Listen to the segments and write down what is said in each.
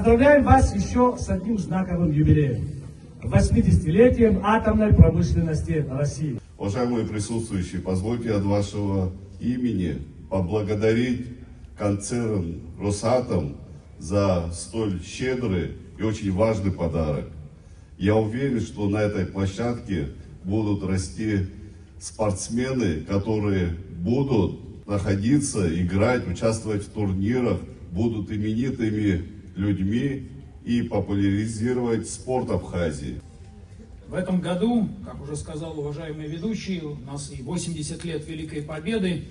Поздравляем вас еще с одним знаковым юбилеем. 80-летием атомной промышленности России. Уважаемые присутствующие, позвольте от вашего имени поблагодарить концерн «Росатом» за столь щедрый и очень важный подарок. Я уверен, что на этой площадке будут расти спортсмены, которые будут находиться, играть, участвовать в турнирах, будут именитыми людьми и популяризировать спорт Абхазии. В этом году, как уже сказал уважаемый ведущий, у нас и 80 лет Великой Победы,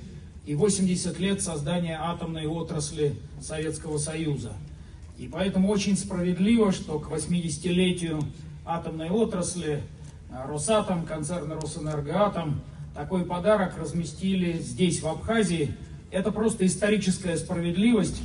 и 80 лет создания атомной отрасли Советского Союза. И поэтому очень справедливо, что к 80-летию атомной отрасли Росатом, концерна Росэнергоатом, такой подарок разместили здесь, в Абхазии. Это просто историческая справедливость.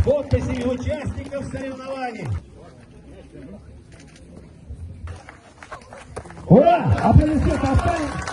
Подписи участников соревнований. Ура! Аплодисменты остались.